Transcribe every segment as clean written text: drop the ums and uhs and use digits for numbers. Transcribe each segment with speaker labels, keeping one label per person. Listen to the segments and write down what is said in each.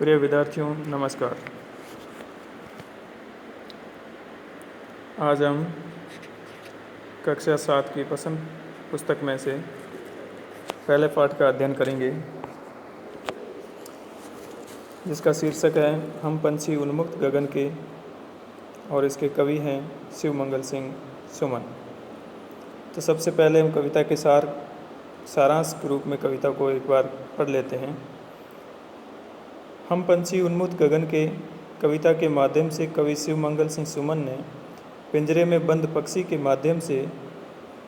Speaker 1: प्रिय विद्यार्थियों नमस्कार। आज हम कक्षा 7 की पसंद पुस्तक में से पहले पाठ का अध्ययन करेंगे, जिसका शीर्षक है हम पंछी उन्मुक्त गगन के, और इसके कवि हैं शिवमंगल सिंह सुमन। तो सबसे पहले हम कविता के सारांश के रूप में कविता को एक बार पढ़ लेते हैं। हम पंछी उन्मुक्त गगन के कविता के माध्यम से कवि शिवमंगल सिंह सुमन ने पिंजरे में बंद पक्षी के माध्यम से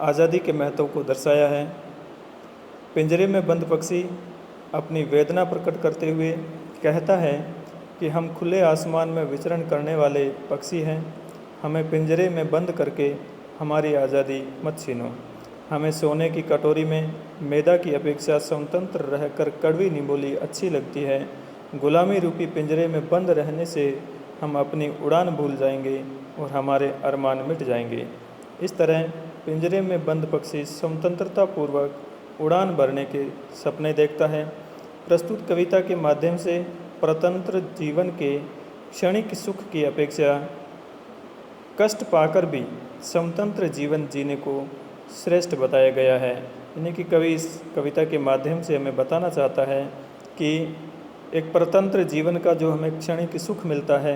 Speaker 1: आज़ादी के महत्व को दर्शाया है। पिंजरे में बंद पक्षी अपनी वेदना प्रकट करते हुए कहता है कि हम खुले आसमान में विचरण करने वाले पक्षी हैं, हमें पिंजरे में बंद करके हमारी आज़ादी मत छीनो। हमें सोने की कटोरी में मैदा की अपेक्षा स्वतंत्र रहकर कड़वी निबोली अच्छी लगती है। गुलामी रूपी पिंजरे में बंद रहने से हम अपनी उड़ान भूल जाएंगे और हमारे अरमान मिट जाएंगे। इस तरह पिंजरे में बंद पक्षी स्वतंत्रतापूर्वक उड़ान भरने के सपने देखता है। प्रस्तुत कविता के माध्यम से परतंत्र जीवन के क्षणिक सुख की अपेक्षा कष्ट पाकर भी स्वतंत्र जीवन जीने को श्रेष्ठ बताया गया है। यानी कि कवि इस कविता के माध्यम से हमें बताना चाहता है कि एक परतंत्र जीवन का जो हमें क्षणिक सुख मिलता है,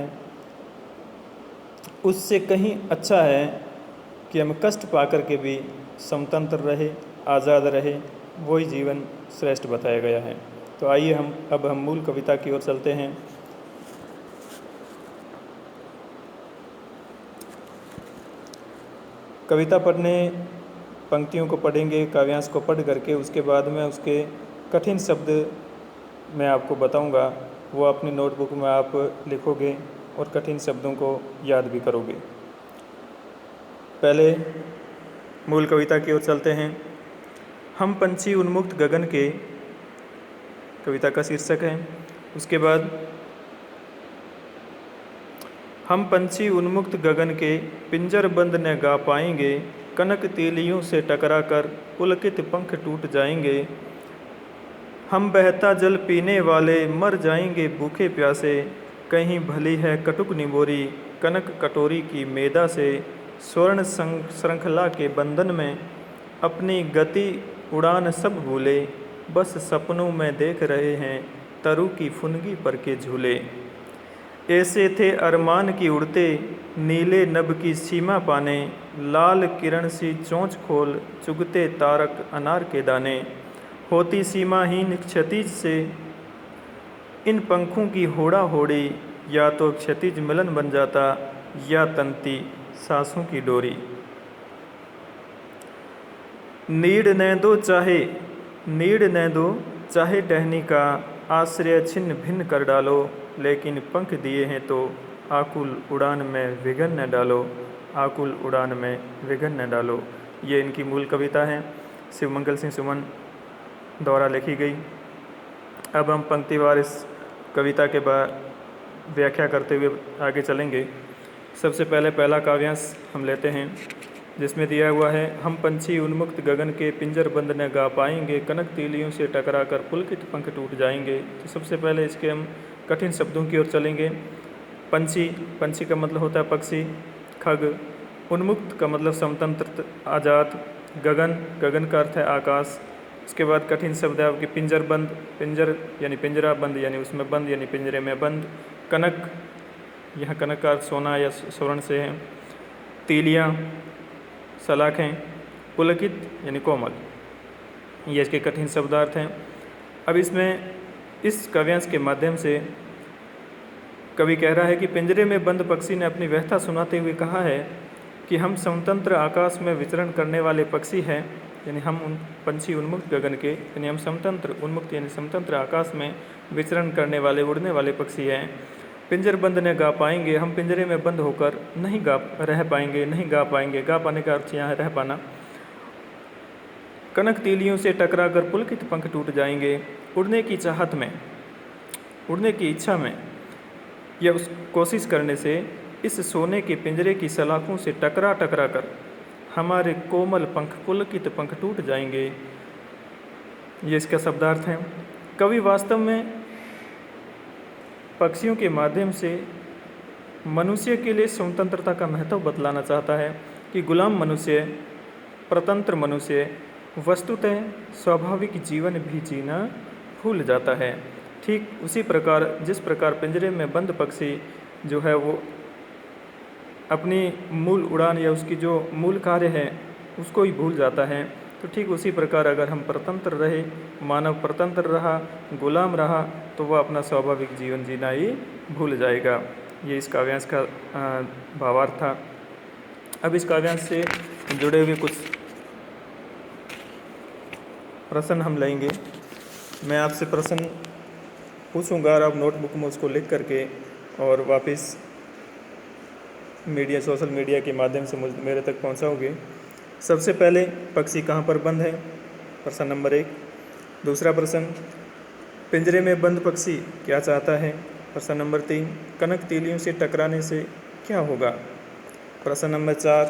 Speaker 1: उससे कहीं अच्छा है कि हम कष्ट पाकर के भी स्वतंत्र रहे, आज़ाद रहे, वही जीवन श्रेष्ठ बताया गया है। तो आइए अब हम मूल कविता की ओर चलते हैं। कविता पढ़ने पंक्तियों को पढ़ेंगे, काव्यांश को पढ़ करके उसके बाद में उसके कठिन शब्द मैं आपको बताऊंगा, वो अपनी नोटबुक में आप लिखोगे और कठिन शब्दों को याद भी करोगे। पहले मूल कविता की ओर चलते हैं। हम पंछी उन्मुक्त गगन के, कविता का शीर्षक है। उसके बाद हम पंछी उन्मुक्त गगन के पिंजर बंद न गा पाएंगे, कनक तीलियों से टकराकर पुलकित पंख टूट जाएंगे। हम बहता जल पीने वाले मर जाएंगे भूखे प्यासे, कहीं भली है कटुक निबोरी कनक कटोरी की मैदा से। स्वर्ण श्रृंखला के बंधन में अपनी गति उड़ान सब भूले, बस सपनों में देख रहे हैं तरु की फुनगी पर के झूले। ऐसे थे अरमान की उड़ते नीले नभ की सीमा पाने, लाल किरण सी चोंच खोल चुगते तारक अनार के दाने। होती सीमाहीन क्षतिज से इन पंखों की होड़ा होड़ी, या तो क्षतिज मिलन बन जाता या तंती सांसों की डोरी। नीड न दो चाहे टहनी का आश्रय छिन्न भिन्न कर डालो, लेकिन पंख दिए हैं तो आकुल उड़ान में विघन न डालो, आकुल उड़ान में विघन न डालो। ये इनकी मूल कविता है, शिवमंगल सिंह सुमन द्वारा लिखी गई। अब हम पंक्तिवार इस कविता के बाद व्याख्या करते हुए आगे चलेंगे। सबसे पहले पहला काव्यांश हम लेते हैं, जिसमें दिया हुआ है हम पंछी उन्मुक्त गगन के पिंजर बंद न गा पाएंगे, कनक तीलियों से टकराकर पुलकित पंख टूट जाएंगे। तो सबसे पहले इसके हम कठिन शब्दों की ओर चलेंगे। पंछी का मतलब होता है पक्षी, खग, उन्मुक्त का मतलब स्वतंत्र आज़ाद, गगन का अर्थ है आकाश। उसके बाद कठिन शब्द है आपके पिंजर यानी पिंजरा, बंद यानी उसमें बंद यानी पिंजरे में बंद। कनक, यहाँ कनक का अर्थ सोना या स्वर्ण से है। तीलियाँ सलाखें, पुलकित यानी कोमल, ये इसके कठिन शब्दार्थ हैं। अब इसमें इस काव्यांश के माध्यम से कवि कह रहा है कि पिंजरे में बंद पक्षी ने अपनी व्यथा सुनाते हुए कहा है कि हम स्वतंत्र आकाश में विचरण करने वाले पक्षी हैं, यानी हम पंछी उन्मुक्त गगन के, यानी हम स्वतंत्र उन्मुक्त यानी स्वतंत्र आकाश में विचरण करने वाले उड़ने वाले पक्षी हैं। पिंजर बंद न गा पाएंगे, हम पिंजरे में बंद होकर नहीं रह पाएंगे। गा पाने का अर्थ यहाँ रह पाना। कनक तीलियों से टकराकर पुलकित पंख टूट जाएंगे। उड़ने की चाहत में, उड़ने की इच्छा में या उस कोशिश करने से इस सोने के पिंजरे की सलाखों से टकरा कर हमारे कोमल पंख, पुलकित पंख टूट जाएंगे। ये इसका शब्दार्थ है। कवि वास्तव में पक्षियों के माध्यम से मनुष्य के लिए स्वतंत्रता का महत्व बतलाना चाहता है कि गुलाम मनुष्य, प्रतंत्र मनुष्य वस्तुतः स्वाभाविक जीवन भी जीना भूल जाता है। ठीक उसी प्रकार जिस प्रकार पिंजरे में बंद पक्षी जो है वो अपनी मूल उड़ान या उसकी जो मूल कार्य है उसको ही भूल जाता है, तो ठीक उसी प्रकार अगर हम प्रतंत्र रहे, मानव प्रतंत्र रहा, गुलाम रहा, तो वह अपना स्वाभाविक जीवन जीना ही भूल जाएगा। ये इस काव्यांश का भावार्थ था। अब इस काव्यांश से जुड़े हुए कुछ प्रश्न हम लेंगे। मैं आपसे प्रश्न पूछूंगा और आप नोटबुक में उसको लिख करके और वापस सोशल मीडिया के माध्यम से मेरे तक पहुंचाओगे। सबसे पहले, पक्षी कहाँ पर बंद है? प्रश्न नंबर 1। दूसरा प्रश्न, पिंजरे में बंद पक्षी क्या चाहता है? प्रश्न नंबर 3, कनक तीलियों से टकराने से क्या होगा? प्रश्न नंबर 4,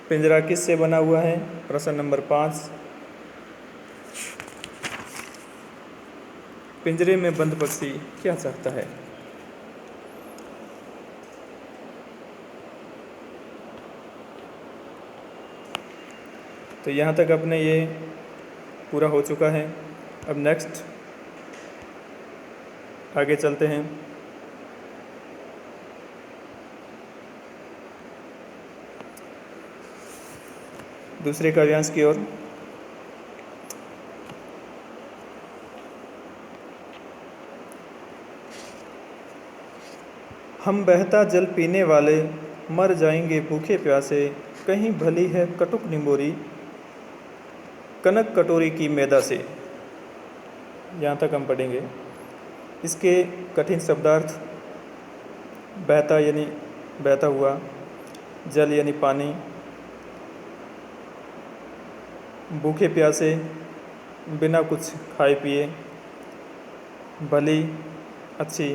Speaker 1: पिंजरा किससे बना हुआ है? प्रश्न नंबर 5, पिंजरे में बंद पक्षी क्या चाहता है? तो यहाँ तक अपने ये पूरा हो चुका है। अब नेक्स्ट आगे चलते हैं। दूसरे काव्यांश की ओर। हम बहता जल पीने वाले, मर जाएंगे भूखे प्यासे, कहीं भली है कटुक निंबोरी, कनक कटोरी की मैदा से। यहाँ तक हम पढ़ेंगे। इसके कठिन शब्दार्थ, बहता यानी बहता हुआ, जल यानी पानी, भूखे प्यासे बिना कुछ खाए पिए, भली अच्छी,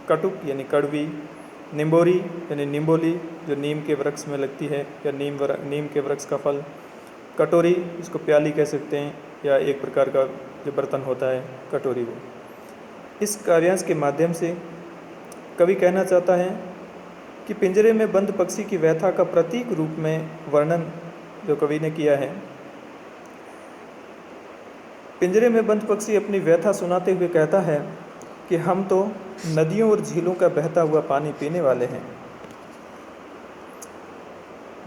Speaker 1: कटुक यानी कड़वी, निंबोरी यानी निम्बोली जो नीम के वृक्ष में लगती है या नीम के वृक्ष का फल, कटोरी इसको प्याली कह सकते हैं या एक प्रकार का जो बर्तन होता है कटोरी वो। इस काव्यांश के माध्यम से कवि कहना चाहता है कि पिंजरे में बंद पक्षी की व्यथा का प्रतीक रूप में वर्णन जो कवि ने किया है। पिंजरे में बंद पक्षी अपनी व्यथा सुनाते हुए कहता है कि हम तो नदियों और झीलों का बहता हुआ पानी पीने वाले हैं।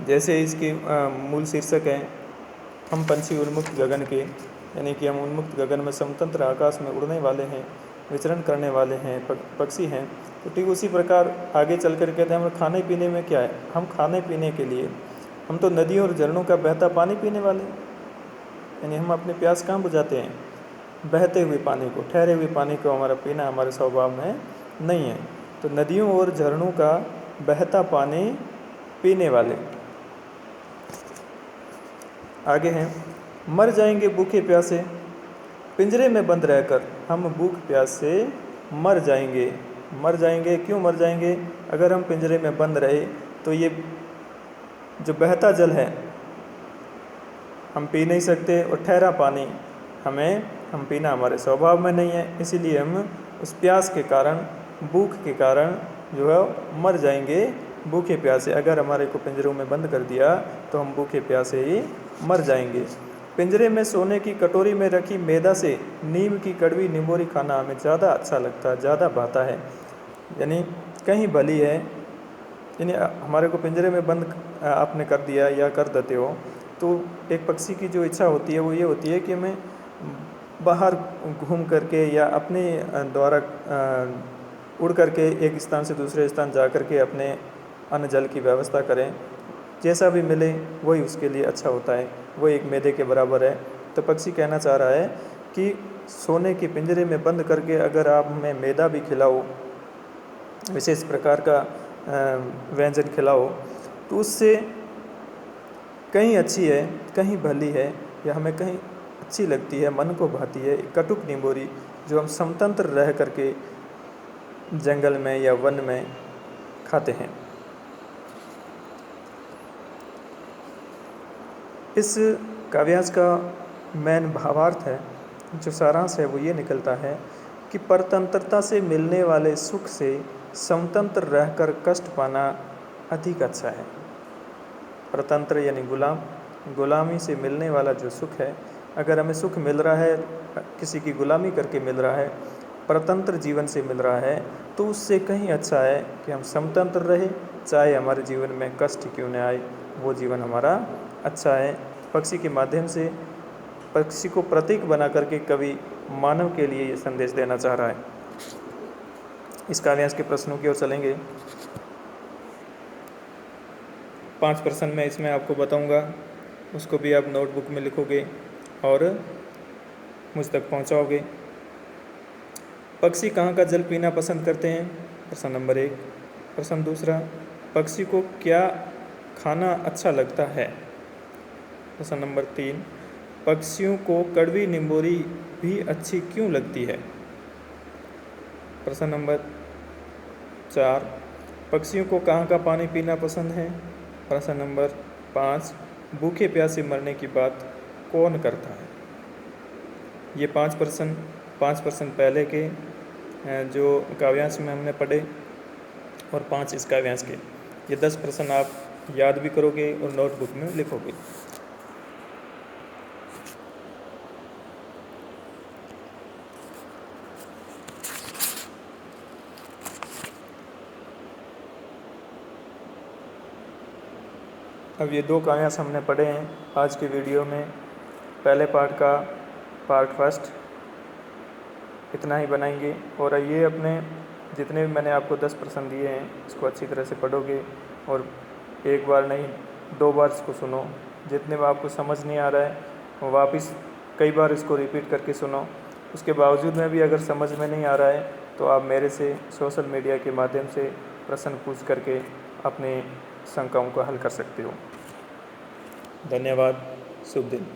Speaker 1: जैसे इसकी मूल शीर्षक है, हम पंछी उन्मुक्त गगन के, यानी कि हम उन्मुक्त गगन में स्वतंत्र आकाश में उड़ने वाले हैं, विचरण करने वाले हैं, पक्षी हैं। तो ठीक उसी प्रकार आगे चल कर कहते हैं हम खाने पीने में क्या है? हम खाने पीने के लिए, हम तो नदियों और झरनों का बहता पानी पीने वाले, यानी हम अपने प्यास कहाँ बुझाते हैं? बहते हुए पानी को, ठहरे हुए पानी को हमारा पीना हमारे स्वभाव में नहीं है। तो नदियों और झरनों का बहता पानी पीने वाले। आगे हैं, मर जाएंगे भूखे प्यासे, पिंजरे में बंद रहकर हम भूख प्यास से मर जाएंगे। मर जाएंगे, क्यों मर जाएंगे? अगर हम पिंजरे में बंद रहे तो ये जो बहता जल है हम पी नहीं सकते और ठहरा पानी हम पीना हमारे स्वभाव में नहीं है, इसीलिए हम उस प्यास के कारण, भूख के कारण जो है मर जाएंगे भूखे प्यासे। अगर हमारे को पिंजरों में बंद कर दिया तो हम भूखे प्यासे ही मर जाएंगे। पिंजरे में सोने की कटोरी में रखी मैदा से नीम की कड़वी निंबोरी खाना हमें ज़्यादा अच्छा लगता है, ज़्यादा भाता है, यानी कहीं भली है। यानी हमारे को पिंजरे में बंद आपने कर दिया या कर देते हो तो एक पक्षी की जो इच्छा होती है वो ये होती है कि मैं बाहर घूम करके या अपने द्वारा उड़ करके एक स्थान से दूसरे स्थान जा कर के अपने अन्न जल की व्यवस्था करें, जैसा भी मिले वही उसके लिए अच्छा होता है, वो एक मैदे के बराबर है। तो पक्षी कहना चाह रहा है कि सोने के पिंजरे में बंद करके अगर आप हमें मैदा भी खिलाओ, विशेष प्रकार का व्यंजन खिलाओ, तो उससे कहीं अच्छी है, कहीं भली है, या हमें कहीं अच्छी लगती है, मन को भाती है कटुक निंबोरी जो हम स्वतंत्र रह करके जंगल में या वन में खाते हैं। इस काव्यांश का मेन भावार्थ है, जो सारांश है वो ये निकलता है कि परतंत्रता से मिलने वाले सुख से स्वतंत्र रहकर कष्ट पाना अधिक अच्छा है। परतंत्र यानी गुलाम, गुलामी से मिलने वाला जो सुख है, अगर हमें सुख मिल रहा है किसी की गुलामी करके मिल रहा है, परतंत्र जीवन से मिल रहा है, तो उससे कहीं अच्छा है कि हम स्वतंत्र रहे, चाहे हमारे जीवन में कष्ट क्यों न आए, वो जीवन हमारा अच्छा है। पक्षी के माध्यम से पक्षी को प्रतीक बना करके कवि मानव के लिए ये संदेश देना चाह रहा है। इस काव्यांश के प्रश्नों की ओर चलेंगे। 5 प्रश्न मैं इसमें आपको बताऊंगा, उसको भी आप नोटबुक में लिखोगे और मुझ तक पहुंचाओगे। पक्षी कहाँ का जल पीना पसंद करते हैं? प्रश्न नंबर 1। प्रश्न दूसरा, पक्षी को क्या खाना अच्छा लगता है? प्रश्न नंबर 3, पक्षियों को कड़वी निम्बोरी भी अच्छी क्यों लगती है? प्रश्न नंबर 4, पक्षियों को कहाँ का पानी पीना पसंद है? प्रश्न नंबर 5, भूखे प्यासे मरने की बात कौन करता है? ये 5 प्रश्न पहले के जो काव्यांश में हमने पढ़े और 5 इस काव्यांश के। ये 10 प्रश्न आप याद भी करोगे और नोटबुक में लिखोगे। अब ये 2 काव्यांश हमने पढ़े हैं आज के वीडियो में। पहले पार्ट का पार्ट फर्स्ट इतना ही बनाएंगे और ये अपने जितने भी मैंने आपको 10 प्रश्न दिए हैं इसको अच्छी तरह से पढ़ोगे और एक बार नहीं 2 बार इसको सुनो। जितने बार आपको समझ नहीं आ रहा है वो वापस कई बार इसको रिपीट करके सुनो। उसके बावजूद में भी अगर समझ में नहीं आ रहा है तो आप मेरे से सोशल मीडिया के माध्यम से प्रश्न पूछ करके अपने शंकाओं को हल कर सकते हो। धन्यवाद। शुभ दिन।